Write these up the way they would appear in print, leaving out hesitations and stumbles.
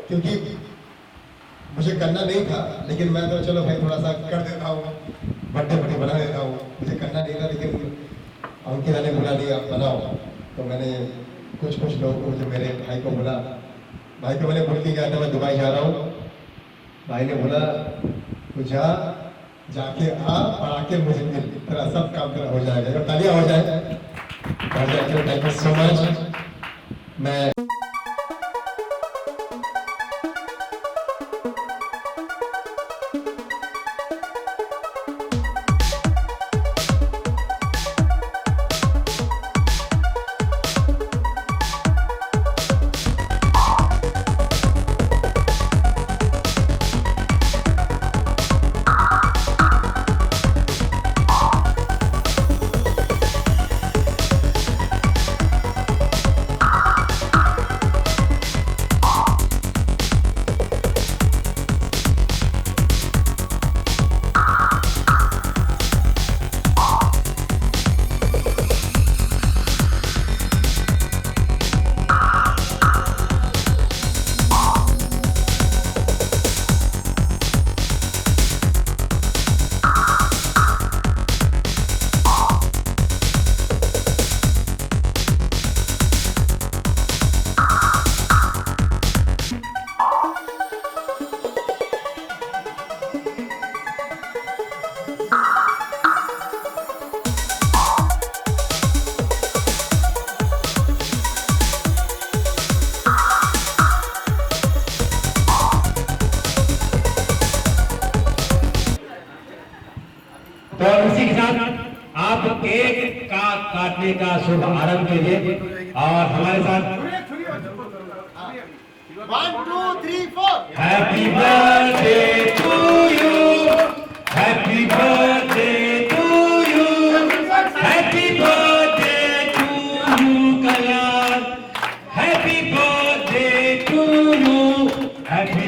क्योंकि मुझे करना नहीं था, लेकिन मैं तो चलो भाई थोड़ा सा कर देता हूँ, बर्थडे पार्टी बना देता हूँ। मुझे करना नहीं था, लेकिन अंकिता ने बुला लिया बनाओ, तो मैंने कुछ लोगों को, जो मेरे भाई को बोला, भाई को मैंने बोल के गया था मैं दुबई जा रहा हूँ। भाई ने बोला तू जाके आ और आके मुझे मिल, तेरा सब काम तेरा हो जाएगा। अगर तालियां हो जाए। Thank you so much. मैं तो इसी के साथ आप केक का काटने का शुभ आरंभ कीजिए और हमारे साथ 1 2 3 4 happy birthday to you, happy birthday to you, happy birthday to you Kalyan, happy birthday to you, happy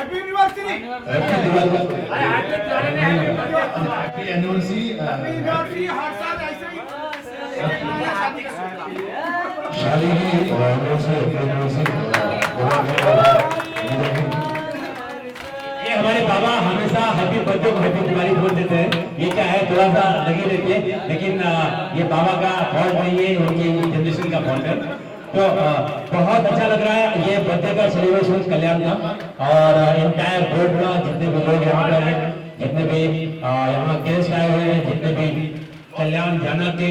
anniversary, happy anniversary, शादी की ये हमारे बाबा हमेशा हैप्पी बर्थडे को हैप्पी दिवाली बोल देते हैं। ये क्या है, थोड़ा सा लगी रहती है, लेकिन ये बाबा का फॉल्ट नहीं है, उनकी जनरेशन का फॉल्ट है। तो बहुत अच्छा लग रहा है ये बर्थडे का सेलिब्रेशन कल्याण का, और इंटायर बोर्ड का जितने भी लोग यहाँ पर हैं, जितने भी यहाँ गेस्ट आए हुए हैं, जितने भी कल्याण जाना के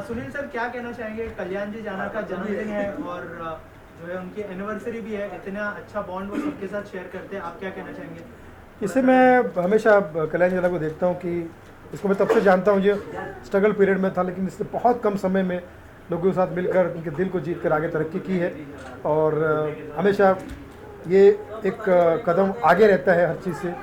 सुनील सर क्या कहना चाहेंगे, कल्याण जी जाना का जन्मदिन है और जो है उनकी एनिवर्सरी भी है, इतना अच्छा बॉन्ड वो सबके साथ शेयर करते हैं, आप क्या कहना चाहेंगे? इससे मैं हमेशा कल्याण जना को देखता हूँ कि इसको मैं तब से जानता हूँ, जो स्ट्रगल पीरियड में था, लेकिन इससे बहुत कम समय में लोगों के साथ मिलकर उनके दिल को जीत कर आगे तरक्की की है और हमेशा ये एक कदम आगे रहता है हर चीज़ से।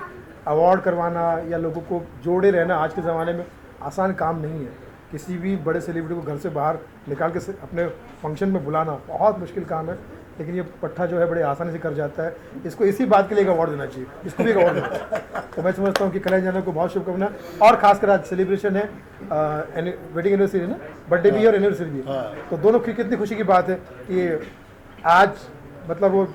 अवार्ड करवाना या लोगों को जोड़े रहना आज के ज़माने में आसान काम नहीं है। किसी भी बड़े सेलिब्रिटी को घर से बाहर निकाल के अपने फंक्शन में बुलाना बहुत मुश्किल काम है, लेकिन ये पट्टा जो है बड़े आसानी से कर जाता है। इसको इसी बात के लिए एक अवार्ड देना चाहिए, इसको भी एक अवार्ड देना चाहिए। तो मैं समझता हूँ कि कल्याण जाना को बहुत शुभकामना, और खासकर आज सेलिब्रेशन है, वेडिंग एनिवर्सरी है ना, बर्थडे भी है और एनिवर्सरी भी है, तो दोनों की कितनी खुशी की बात है कि आज मतलब वो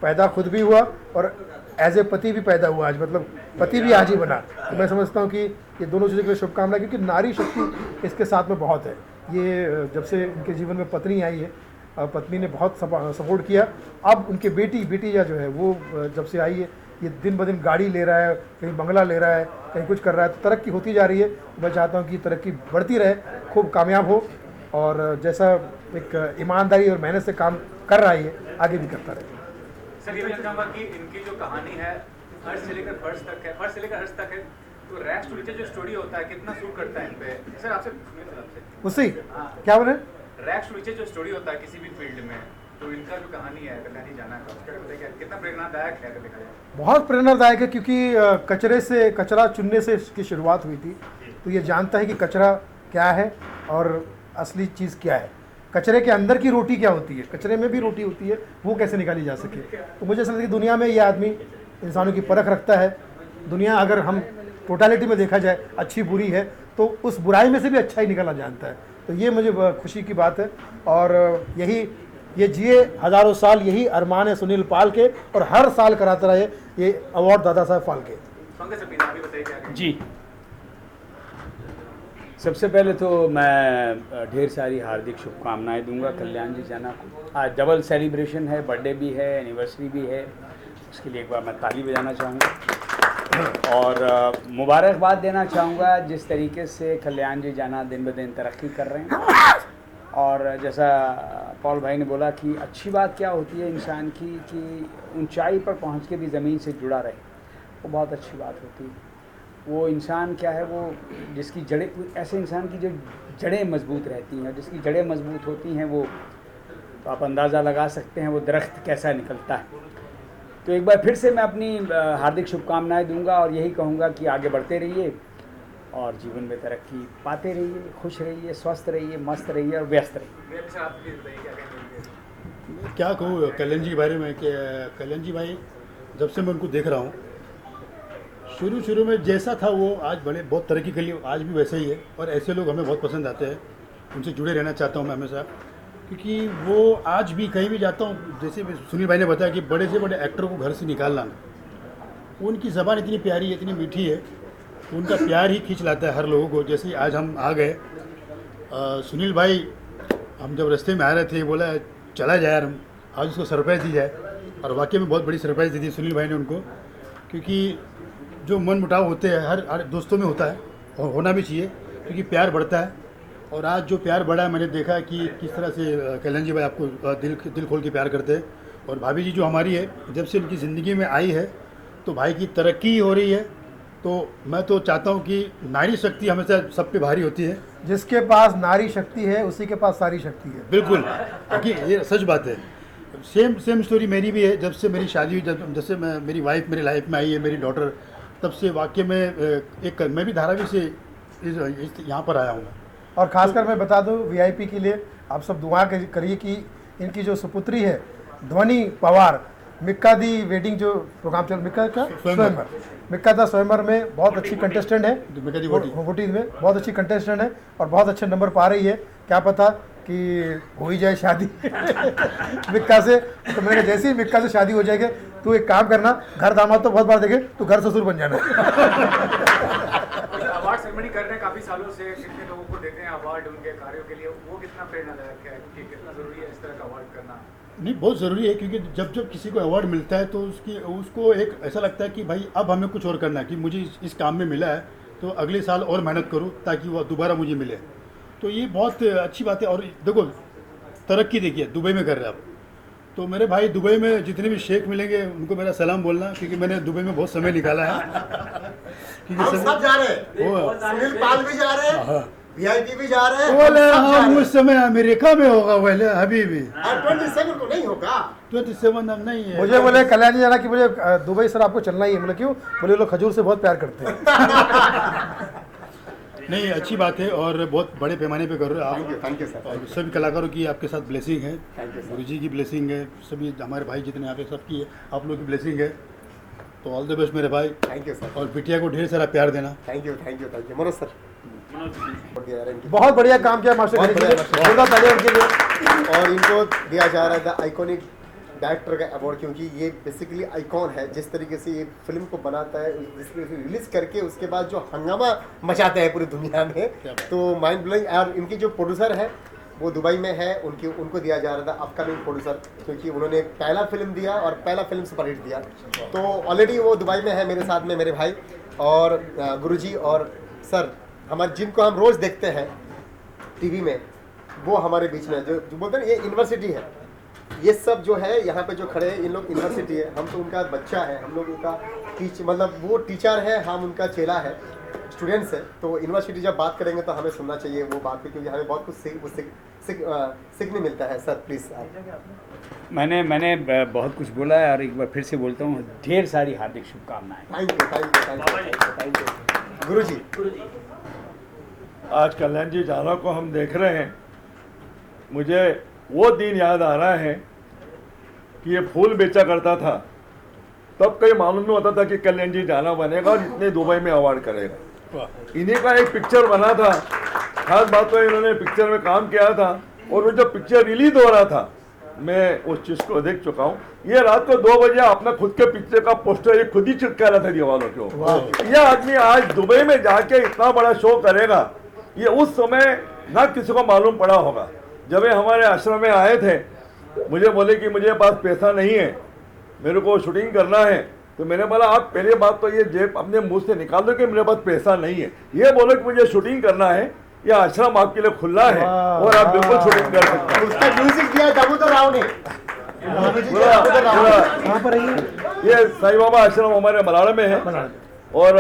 पैदा खुद भी हुआ और एज ए पति भी पैदा हुआ आज, मतलब पति भी आज ही बना। तो मैं समझता हूँ कि ये दोनों चीज़ों के लिए शुभकामना, क्योंकि नारी शक्ति इसके साथ में बहुत है। ये जब से इनके जीवन में पत्नी आई है, पत्नी ने बहुत सपोर्ट किया। अब उनके बेटिया जो है वो जब से आई है, ये दिन ब दिन गाड़ी ले रहा है, कहीं बंगला ले रहा है, कहीं कुछ कर रहा है, तो तरक्की होती जा रही है। मैं चाहता हूँ कि तरक्की बढ़ती रहे, खूब कामयाब हो, और जैसा एक ईमानदारी और मेहनत से काम कर रहा है ये आगे भी करता रहे। सर ये भी कहूँगा कि इनकी जो कहानी है हर्ष से लेकर फर्श तक है, फर्श से लेकर हर्ष तक है, तो रैश टू रिचेज जो स्टोरी होता है कितना सूट करता है इन पे? सर आपसे उससे क्या बोले, रैश टू रिचेज जो स्टोरी होता है किसी भी फील्ड में, तो इनका जो कहानी है कल्याण जी जाना का, उसका बताइए कितना प्रेरणादायक है अगर देखा जाए? बहुत प्रेरणादायक है, क्योंकि कचरे से कचरा चुनने से इसकी शुरुआत हुई थी। तो ये जानता है कि कचरा क्या है और असली चीज़ क्या है, कचरे के अंदर की रोटी क्या होती है, कचरे में भी रोटी होती है, वो कैसे निकाली जा सके। तो मुझे ऐसा लगता है कि दुनिया में ये आदमी इंसानों की परख रखता है। दुनिया अगर हम टोटालिटी में देखा जाए अच्छी बुरी है, तो उस बुराई में से भी अच्छा ही निकाला जानता है। तो ये मुझे खुशी की बात है, और ये जिए हज़ारों साल, यही अरमान है सुनील पाल के, और हर साल कराता रहे ये अवार्ड दादा साहब फाल्के। जी, सबसे पहले तो मैं ढेर सारी हार्दिक शुभकामनाएं दूंगा कल्याण जी जाना को। आज डबल सेलिब्रेशन है, बर्थडे भी है, एनिवर्सरी भी है, उसके लिए एक बार मैं ताली बजाना चाहूँगा और मुबारकबाद देना चाहूँगा जिस तरीके से कल्याण जी जाना दिन ब दिन तरक्की कर रहे हैं। और जैसा पॉल भाई ने बोला कि अच्छी बात क्या होती है इंसान की कि ऊंचाई पर पहुंच के भी ज़मीन से जुड़ा रहे, वो बहुत अच्छी बात होती है। वो इंसान क्या है, वो जिसकी जड़ें, ऐसे इंसान की जो जड़ें मजबूत रहती हैं, जिसकी जड़ें मजबूत होती हैं, वो तो आप अंदाज़ा लगा सकते हैं वो दरख्त कैसा निकलता है। तो एक बार फिर से मैं अपनी हार्दिक शुभकामनाएं दूंगा और यही कहूँगा कि आगे बढ़ते रहिए और जीवन में तरक्की पाते रहिए, खुश रहिए, स्वस्थ रहिए, मस्त रहिए और व्यस्त रहिए। क्या कहूँ कल्याण जी के बारे में कि कल्याण जी भाई जब से मैं उनको देख रहा हूँ, शुरू में जैसा था वो आज बड़े बहुत तरक्की के लिए आज भी वैसे ही है, और ऐसे लोग हमें बहुत पसंद आते हैं, उनसे जुड़े रहना चाहता हूँ मैं हमेशा, क्योंकि वो आज भी कहीं भी जाता हूँ, जैसे सुनील भाई ने बताया कि बड़े से बड़े एक्टर को घर से निकालना, उनकी ज़बान इतनी प्यारी है, इतनी मीठी है, उनका प्यार ही खींच लाता है हर लोगों को। जैसे आज हम आ गए, सुनील भाई हम जब रास्ते में आ रहे थे, बोला चला जाए यार, हम आज उसको सरप्राइज़ दी जाए, और वाकई में बहुत बड़ी सरप्राइज़ दी थी सुनील भाई ने उनको, क्योंकि जो मन मुटाव होते हैं हर दोस्तों में होता है और होना भी चाहिए, क्योंकि प्यार बढ़ता है। और आज जो प्यार बढ़ा है, मैंने देखा कि किस तरह से कल्याण जी भाई आपको दिल खोल के प्यार करते हैं, और भाभी जी जो हमारी है, जब से उनकी ज़िंदगी में आई है तो भाई की तरक्की हो रही है। तो मैं तो चाहता हूँ कि नारी शक्ति हमेशा सब पे भारी होती है, जिसके पास नारी शक्ति है उसी के पास सारी शक्ति है। बिल्कुल, क्योंकि ये सच बात है। सेम स्टोरी मेरी भी है। जब से मेरी शादी हुई, जब से मेरी वाइफ मेरी लाइफ में आई है, मेरी डॉटर, तब से वाकई में मैं भी धारावी से यहाँ पर आया हूँ। और ख़ासकर मैं बता दूँ वीआईपी के लिए आप सब दुआ करिए कि इनकी जो सुपुत्री है ध्वनि पवार, मिक्का दी वेडिंग जो प्रोग्राम चल, मिक्का का स्वयंवर, मिक्का दा स्वयंवर में बहुत अच्छी कंटेस्टेंट है, वोटी में बहुत अच्छी कंटेस्टेंट है और बहुत अच्छे नंबर पा रही है। क्या पता कि हो ही जाए शादी मिक्का से। तो मैंने जैसे ही मिक्का से शादी हो जाएगी, तू एक काम करना, घर दामाद तो बहुत बार देखे, तू घर ससुर बन जाना। अवार्ड सेरेमनी कर रहे हैं काफी सालों से, कितने लोगों को देते हैं अवार्ड उनके कार्यों के लिए, वो कितना प्रेरणादायक है कि कितना जरूरी है इस तरह का अवार्ड करना? नहीं, बहुत ज़रूरी है, क्योंकि जब किसी को अवार्ड मिलता है तो उसको एक ऐसा लगता है कि भाई अब हमें कुछ और करना है, कि मुझे इस काम में मिला है तो अगले साल और मेहनत करूँ ताकि वो दोबारा मुझे मिले। तो ये बहुत अच्छी बात है। और देखो तरक्की देखिए दुबई में कर रहे हैं आप, तो मेरे भाई दुबई में जितने भी शेख मिलेंगे उनको मेरा सलाम बोलना, क्योंकि मैंने दुबई में बहुत समय निकाला है। हम सब जा रहे हैं, सुनील पाल भी जा रहे हैं, वीआईपी भी जा रहे हैं, बोले हम सब जा हम रहे उस समय अमेरिका में होगा पहले अभी भी हैं। और 27 को नहीं होगा। 27 अब नहीं है। मुझे बोले कल्याण जी जाना कि मुझे दुबई सर आपको चलना ही है। बोले क्यों? बोले लोग खजूर से बहुत प्यार करते हैं। नहीं, अच्छी बात है और बहुत बड़े पैमाने पे कर रहे हो आप। Thank you sir. और सभी कलाकारों की आपके साथ ब्लेसिंग है, Thank you, sir. गुरु जी की ब्लेसिंग है, सभी हमारे भाई जितने यहाँ पे सबकी है, आप लोग की ब्लेसिंग है। तो ऑल द बेस्ट मेरे भाई, थैंक यू सर। और बिटिया को ढेर सारा प्यार देना। Thank you Manoj sir. बहुत बढ़िया काम किया मास्टर बहुत गणेश जी ने। बढ़िया। जोरदार तालियां उनके लिए। और इनको दिया जा रहा है द आइकॉनिक डायरेक्टर का अवार्ड, क्योंकि ये बेसिकली आइकॉन है। जिस तरीके से ये फिल्म को बनाता है, जिस तरीके से रिलीज करके उसके बाद जो हंगामा मचाते हैं पूरी दुनिया में, तो माइंड ब्लोइंग। और इनकी जो प्रोड्यूसर है वो दुबई में है, उनको दिया जा रहा था अपकमिंग प्रोड्यूसर, क्योंकि उन्होंने पहला फिल्म दिया और पहला फिल्म सुपरहिट दिया। तो ऑलरेडी वो दुबई में है मेरे साथ में, मेरे भाई और गुरुजी और सर हमारे, जिनको हम रोज़ देखते हैं टीवी में, वो हमारे बीच में जो बोलते हैं ये यूनिवर्सिटी है। ये सब जो है यहाँ पे जो खड़े हैं, इन लोग यूनिवर्सिटी है। हम तो उनका बच्चा है, हम लोग उनका मतलब वो टीचर है, हम उनका चेला है, स्टूडेंट्स है। तो यूनिवर्सिटी जब बात करेंगे तो हमें सुनना चाहिए वो बात पे, क्योंकि हमें बहुत कुछ सीखने मिलता है। Sir please. मैंने बहुत कुछ बोला है और एक बार फिर से बोलता हूँ, ढेर सारी हार्दिक शुभकामनाएं। थैंक यू गुरु जी। आज कल्याण जी जाना को हम देख रहे हैं, मुझे वो दिन याद आ रहा है कि ये फूल बेचा करता था, तब कहीं मालूम नहीं होता था कि कल्याण जी जाना बनेगा और इतने दुबई में अवार्ड करेगा। इन्हीं का एक पिक्चर बना था, खास बात तो इन्होंने पिक्चर में काम किया था, और वो जब पिक्चर रिलीज हो रहा था मैं उस चीज़ को देख चुका हूँ। ये रात को 2 बजे अपना खुद के पिक्चर का पोस्टर ये खुद ही चिपका रहा था दीवारों के ऊपर। ये आदमी आज दुबई में जाके इतना बड़ा शो करेगा, ये उस समय ना किसी को मालूम पड़ा होगा। जब ये हमारे आश्रम में आए थे, मुझे बोले कि मुझे पास पैसा नहीं है, मेरे को शूटिंग करना है। तो मैंने बोला आप पहले बात तो ये जेब अपने मुंह से निकाल दो कि मेरे पास पैसा नहीं है। ये बोलो कि मुझे शूटिंग करना है, ये आश्रम आपके लिए खुला है और आप बिल्कुल शूटिंग कर सकते हैं। उसका म्यूजिक दिया दामोदर राव ने। कहाँ पर रही ये साईं बाबा आश्रम हमारे मलाड़ में है, और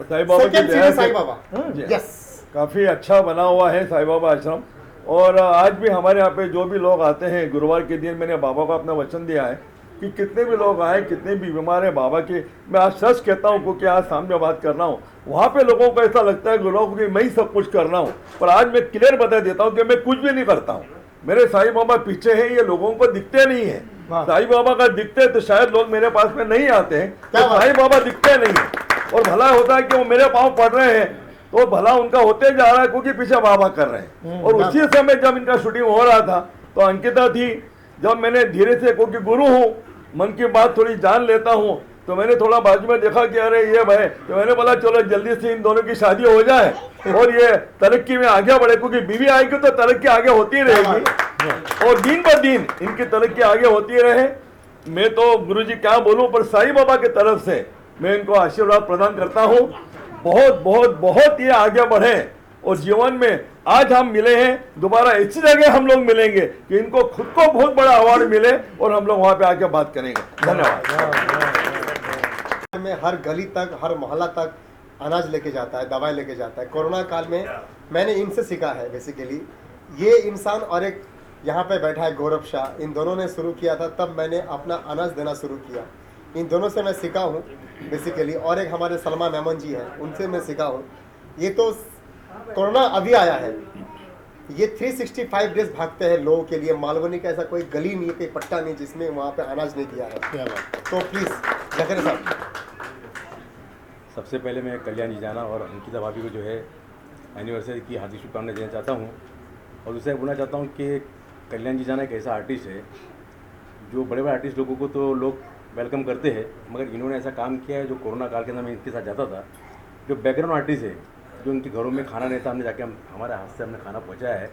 साईं बाबा की सेकंड दया सीरीज से साईं बाबा। जी। यस। काफ़ी अच्छा बना हुआ है साईं बाबा आश्रम। और आज भी हमारे यहाँ पे जो भी लोग आते हैं, गुरुवार के दिन मैंने बाबा को अपना वचन दिया है कि कितने भी लोग आए, कितने भी बीमार हैं बाबा के, मैं आज सच कहता हूँ क्योंकि आज सामने बात कर रहा हूँ, वहाँ पे लोगों को ऐसा लगता है लोगों की मैं ही सब कुछ कर रहा हूँ, पर आज मैं क्लियर बता देता हूँ कि मैं कुछ भी नहीं करता हूँ। मेरे साईं बाबा पीछे हैं, ये लोगों को दिखते नहीं है। साईं बाबा का दिखते तो शायद लोग मेरे पास में नहीं आते हैं, तो साईं बाबा दिखते नहीं है। और भला होता है कि वो मेरे पाँव पड़ रहे हैं तो भला उनका होते जा रहा है, क्योंकि पीछे बाबा कर रहे हैं। और उसी समय जब इनका शूटिंग हो रहा था तो अंकिता थी, जब मैंने धीरे से, क्योंकि गुरु हूँ, मन की बात थोड़ी जान लेता हूँ, तो मैंने थोड़ा बाजू में देखा कि अरे ये भाई, तो मैंने बोला चलो जल्दी से इन दोनों की शादी हो जाए और ये तरक्की में आगे बढ़े, क्योंकि बीवी आएगी तो तरक्की आगे होती रहेगी और दिन ब दिन इनकी तरक्की आगे होती रहे। मैं तो गुरुजी क्या बोलूं, पर साईं बाबा की तरफ से मैं इनको आशीर्वाद प्रदान करता हूं, बहुत बहुत बहुत ये आगे बढ़े और जीवन में आज हम मिले हैं, दोबारा इसी जगह हम लोग मिलेंगे कि इनको खुद को बहुत बड़ा अवार्ड मिले और हम लोग वहां पे आके बात करेंगे। धन्यवाद। में हर गली तक, हर मोहल्ला तक अनाज लेके जाता है, दवाई लेके जाता है। कोरोना काल में मैंने इनसे सीखा है बेसिकली। ये इंसान और एक यहाँ पे बैठा है गौरव शाह, इन दोनों ने शुरू किया था, तब मैंने अपना अनाज देना शुरू किया। इन दोनों से मैं सीखा हूँ बेसिकली। और एक हमारे सलमा मेमन जी हैं, उनसे मैं सीखा हूँ। ये तो कोरोना अभी आया है, ये 365 डेज भागते हैं लोगों के लिए। मालवनी का ऐसा कोई गली नहीं है, कोई पट्टा नहीं जिसमें वहाँ पे अनाज नहीं दिया है। तो प्लीज़ जखरे साहब। सबसे पहले मैं कल्याण जी जाना और अंकिता भाभी को जो है एनिवर्सरी की हार्दिक शुभकामनाएं देना चाहता हूँ। और दूसरा बोलना चाहता हूँ कि कल्याण जी जाना एक ऐसा आर्टिस्ट है जो बड़े बड़े आर्टिस्ट लोगों को तो लोग वेलकम करते हैं, मगर इन्होंने ऐसा काम किया है जो कोरोना काल के अंदर मैं इनके साथ जाता था। जो बैकग्राउंड आर्टिस्ट है, जो उनके घरों में खाना नहीं था, हमने जाके हमारे हाथ से हमने खाना पहुँचाया है।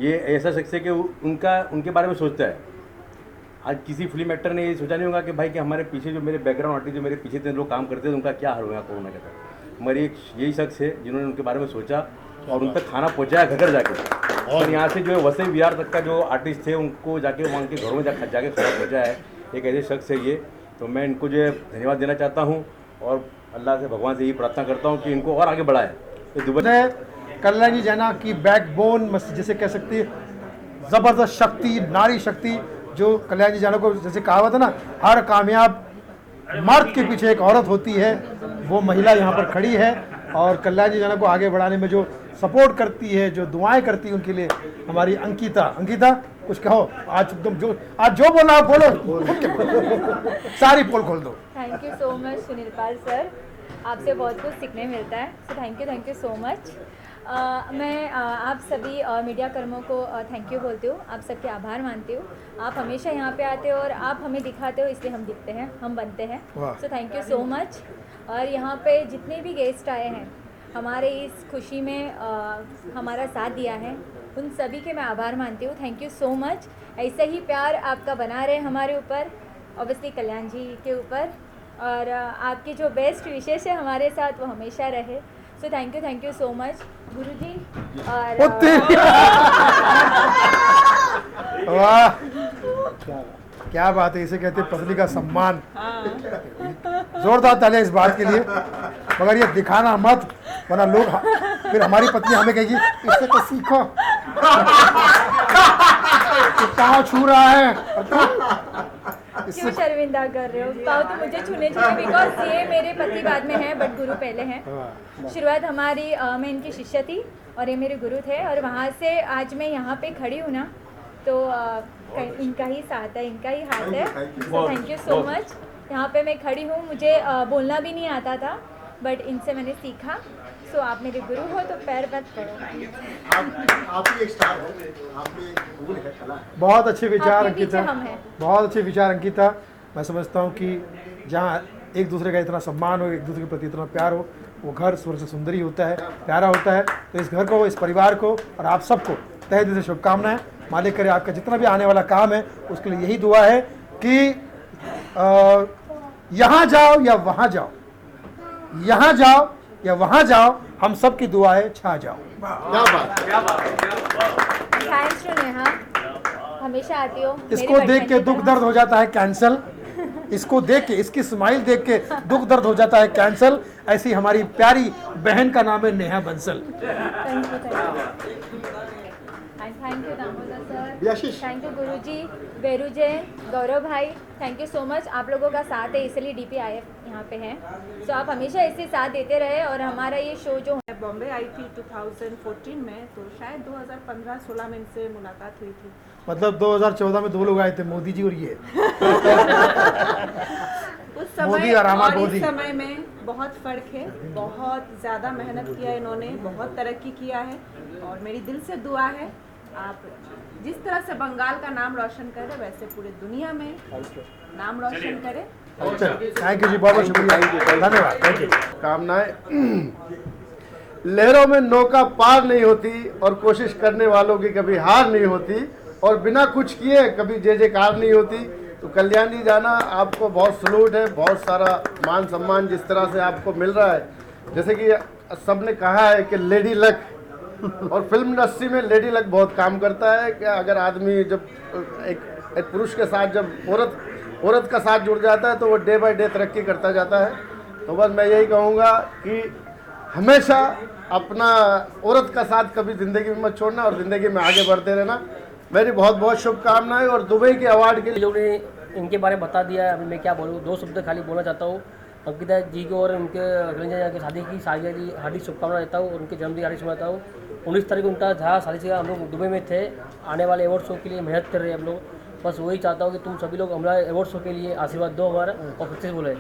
ये ऐसा शख्स है कि उनके बारे में सोचता है। आज किसी फिल्म एक्टर ने ये सोचा नहीं होगा कि भाई कि हमारे पीछे जो मेरे बैकग्राउंड आर्टिस्ट जो मेरे पीछे से लोग काम करते थे उनका क्या हाल होगा कोरोना के तहत। मगर एक यही शख्स है जिन्होंने उनके बारे में सोचा और उन तक खाना पहुँचाया घर जाके। और यहाँ से जो है वसई विहार तक का जो आर्टिस्ट थे उनको जाके वहाँ के घरों में जाके खाना पहुँचाया है। एक ऐसे शख्स है ये, तो मैं इनको जो है धन्यवाद देना चाहता हूँ और अल्लाह से, भगवान से यही प्रार्थना करता हूँ कि इनको और आगे बढ़ाए। कल्याणी जना की बैकबोन जैसे कह सकती है, ज़बरदस्त शक्ति, नारी शक्ति, जो कल्याणी जना को जैसे कहावत है ना, हर कामयाब मर्द के पीछे एक औरत होती है, वो महिला यहाँ पर खड़ी है और कल्याणी जना को आगे बढ़ाने में जो सपोर्ट करती है, जो दुआएं करती है उनके लिए हमारी अंकिता। अंकिता कुछ कहो, आज तुम जो बोलना आप बोलो, खुल के बोलो। सारी पोल खोल दो। Thank you so much Sunil Pal sir, आपसे बहुत कुछ सीखने मिलता है, सो थैंक यू सो मच। मैं आप सभी मीडिया कर्मों को थैंक यू बोलती हूँ, आप सबके आभार मानती हूँ। आप हमेशा यहाँ पे आते हो और आप हमें दिखाते हो, इसलिए हम दिखते हैं, हम बनते हैं। सो थैंक यू सो मच। और यहाँ पे जितने भी गेस्ट आए हैं, हमारे इस खुशी में हमारा साथ दिया है, उन सभी के मैं आभार मानती हूँ। Thank you so much. ऐसे ही प्यार आपका बना रहे हमारे ऊपर, ऑब्वियसली कल्याण जी के ऊपर, और आपकी जो बेस्ट विशेष है हमारे साथ वो हमेशा रहे। So thank you so much guruji. और वाह, क्या बात है, इसे कहते हैं पत्नी का सम्मान। जोरदार तालियां इस बात के लिए, मगर ये दिखाना मत, वरना लोग फिर हमारी पत्नी हमें कहेगी इससे तो सीखो, पाँव छू रहा है। क्यों शर्मिंदा कर रहे हो? पाओ तो मुझे छूने चाहिए, बिकॉज ये मेरे पति बाद में हैं, बट गुरु पहले हैं। शुरुआत हमारी मैं इनकी शिष्य थी और ये मेरे गुरु थे, और वहाँ से आज मैं यहाँ पे खड़ी हूँ ना, तो इनका ही साथ है, इनका ही हाथ है। सो थैंक यू सो मच। यहाँ पे मैं खड़ी हूँ, मुझे बोलना भी नहीं आता था, बट इनसे मैंने सीखा। सो आप मेरे गुरु हो तो पैर मत पड़ो। आप ही एक स्टार हो, आप में एक गुण है, कला है। बहुत अच्छे विचार आपके अंकिता, पीछे हम हैं। बहुत अच्छे विचार अंकिता। मैं समझता हूँ कि जहाँ एक दूसरे का इतना सम्मान हो, एक दूसरे के प्रति इतना प्यार हो, वो घर स्वर्ग से सुंदर ही होता है, प्यारा होता है। तो इस घर को, इस परिवार को और आप सबको तहे दिल से शुभकामनाएं। मालिक करे आपका जितना भी आने वाला काम है उसके लिए यही दुआ है कि यहाँ जाओ या वहाँ जाओ, यहाँ जाओ या वहाँ जाओ, हम सब की दुआ है छा जाओ। क्या बात। थैंक्स टू नेहा, हमेशा आती हो। इसको देख के दुख दर्द हो जाता है कैंसल, इसको देख के, इसकी स्माइल देख के दुख दर्द हो जाता है कैंसल। ऐसी हमारी प्यारी बहन का नाम है Neha Bansal. Thank you Damodar sir, Yashish. Thank you guruji, Beru Jain, Gaurav bhai, thank you so much. आप लोगों का साथ है, इसलिए DPIF यहाँ पे हैं। सो आप हमेशा इसी साथ देते रहे, और हमारा ये शो जो मैं बॉम्बे आई थी 2014 में, तो शायद 2015-16 में इनसे मुलाकात हुई थी। मतलब 2014 में दो लोग आए थे, मोदी जी और ये। उस समय मोदी और हमारा और मोदी। इस समय में बहुत फ़र्क है, बहुत ज़्यादा मेहनत किया इन्होंने, बहुत तरक्की किया है, और मेरी दिल से दुआ है आप जिस तरह से बंगाल का नाम रोशन कर रहे, वैसे पूरे दुनिया में नाम रोशन करें। थैंक यू जी, बहुत बहुत शुक्रिया, धन्यवाद, थैंक यू। कामनाएं। लहरों में नौका पार नहीं होती और कोशिश करने वालों की कभी हार नहीं होती, और बिना कुछ किए कभी जय जयकार नहीं होती। तो कल्याणी जाना, आपको बहुत सलूट है, बहुत सारा मान सम्मान जिस तरह से आपको मिल रहा है। जैसे कि सबने कहा है कि लेडी लक, और फिल्म इंडस्ट्री में लेडी लक बहुत काम करता है कि अगर आदमी जब एक पुरुष के साथ, जब औरत का साथ जुड़ जाता है तो वो डे बाय डे तरक्की करता जाता है। तो बस मैं यही कहूँगा कि हमेशा अपना औरत का साथ कभी ज़िंदगी में मत छोड़ना, और ज़िंदगी में आगे बढ़ते रहना। मेरी बहुत बहुत शुभकामनाएं। और दुबई के अवार्ड के लिए लोगों ने इनके बारे में बता दिया है, अभी मैं क्या बोलूँ, दो शब्द खाली बोलना चाहता हूँ। अंकिता जी को और उनके रंजना की शादी की सालगिरह हार्दिक शुभकामनाएं देता हूँ, और उनके जन्मदिन हार्दिक शुभकामनाएं देता हूँ। 19 तारीख को उनका जहाँ शादी से हम लोग दुबई में थे, आने वाले अवार्ड शो के लिए मेहनत कर रहे हैं हम लोग। बस वही चाहता हूँ कि तुम सभी लोग हमारे अवार्ड शो के लिए आशीर्वाद दो हमारा, और सक्सेसफुल है।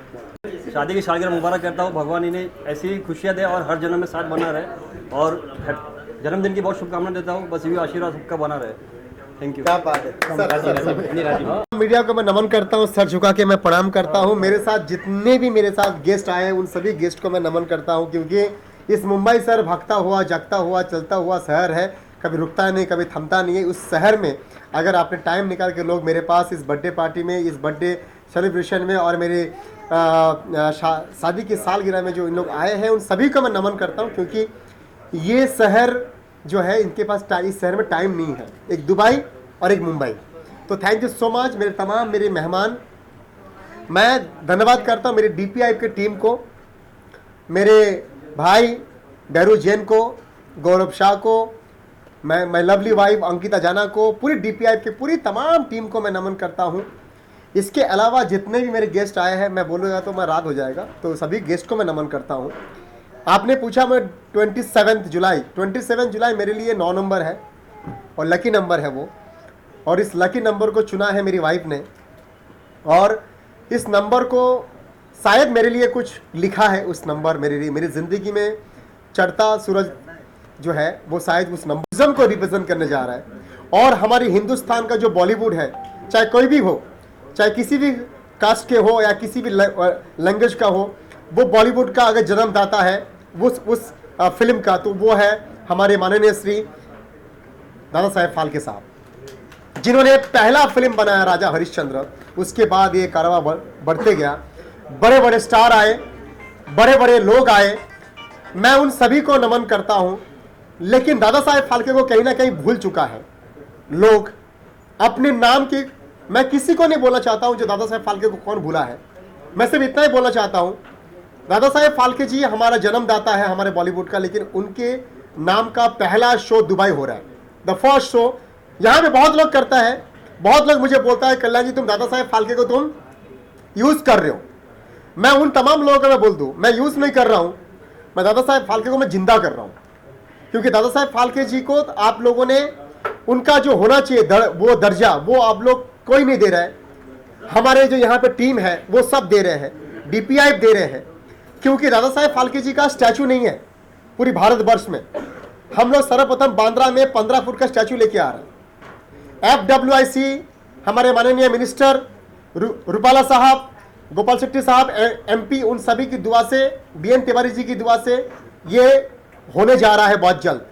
शादी की सालगिरह मुबारक करता हूँ, भगवान इन्हें ऐसी ही खुशियाँ दे और हर जन्म में साथ बना रहे, और जन्मदिन की बहुत शुभकामनाएं देता हूँ। बस ये आशीर्वाद सबका बना रहे। Thank you. क्या बात है। मीडिया को मैं नमन करता हूँ, सर झुका के मैं प्रणाम करता हूँ। मेरे साथ जितने भी मेरे साथ गेस्ट आए हैं, उन सभी गेस्ट को मैं नमन करता हूँ, क्योंकि इस मुंबई शहर भागता हुआ, जागता हुआ, चलता हुआ शहर है, कभी रुकता नहीं, कभी थमता नहीं है। उस शहर में अगर आपने टाइम निकाल के लोग मेरे पास इस बर्थडे पार्टी में, इस बर्थडे सेलिब्रेशन में, और मेरे शादी की सालगिरह में जो इन लोग आए हैं, उन सभी को मैं नमन करता हूँ, क्योंकि ये शहर जो है, इनके पास इस शहर में टाइम नहीं है, एक दुबई और एक मुंबई। तो थैंक यू सो मच मेरे तमाम मेरे मेहमान। मैं धन्यवाद करता हूँ मेरी DPIF की टीम को, मेरे भाई बैरू जैन को, गौरव शाह को, मैं लवली वाइफ अंकिता जाना को, पूरी DPI की पूरी तमाम टीम को मैं नमन करता हूँ। इसके अलावा जितने भी मेरे गेस्ट आए हैं, मैं बोलूँगा तो मैं रात हो जाएगा, तो सभी गेस्ट को मैं नमन करता हूँ। आपने पूछा, मैं 27 जुलाई मेरे लिए 9 नंबर है और लकी नंबर है वो, और इस लकी नंबर को चुना है मेरी वाइफ ने, और इस नंबर को शायद मेरे लिए कुछ लिखा है। उस नंबर मेरे लिए, मेरी ज़िंदगी में चढ़ता सूरज जो है वो शायद उस नंबर को रिप्रेजेंट करने जा रहा है। और हमारी हिंदुस्तान का जो बॉलीवुड है, चाहे कोई भी हो, चाहे किसी भी कास्ट के हो या किसी भी लैंग्वेज का हो, वो बॉलीवुड का अगर जन्मदाता है उस फिल्म का, तो वो है हमारे माननीय श्री दादा साहेब फाल्के साहब, जिन्होंने पहला फिल्म बनाया राजा हरिश्चंद्र। उसके बाद ये कारवां बढ़ते गया, बड़े बड़े स्टार आए, बड़े बड़े लोग आए, मैं उन सभी को नमन करता हूं। लेकिन दादा साहेब फाल्के को कहीं ना कहीं भूल चुका है लोग अपने नाम की। मैं किसी को नहीं बोलना चाहता हूं जो दादा साहेब फाल्के को कौन भूला है, मैं सिर्फ इतना ही बोलना चाहता हूं, दादा साहेब फाल्के जी हमारा जन्मदाता है हमारे बॉलीवुड का, लेकिन उनके नाम का पहला शो दुबई हो रहा है, द फर्स्ट शो। यहाँ पे बहुत लोग करता है, बहुत लोग मुझे बोलता है कल्याण जी तुम दादा साहेब फाल्के को तुम यूज़ कर रहे हो। मैं उन तमाम लोगों को मैं बोल दूँ, मैं यूज़ नहीं कर रहा हूँ, मैं दादा साहेब फाल्के को मैं जिंदा कर रहा हूँ। क्योंकि दादा साहेब फाल्के जी को आप लोगों ने उनका जो होना चाहिए वो दर्जा, वो आप लोग कोई नहीं दे रहा है। हमारे जो यहाँ पे टीम है वो सब दे रहे हैं, DPI दे रहे हैं, क्योंकि दादा साहेब फाल्के जी का स्टैचू नहीं है पूरी भारतवर्ष में। हम लोग सर्वप्रथम बांद्रा में 15 फुट का स्टैचू लेके आ रहे हैं। FWIC हमारे माननीय मिनिस्टर रूपाला साहब, गोपाल शेट्टी साहब, MP, उन सभी की दुआ से, BN तिवारी जी की दुआ से ये होने जा रहा है बहुत जल्द।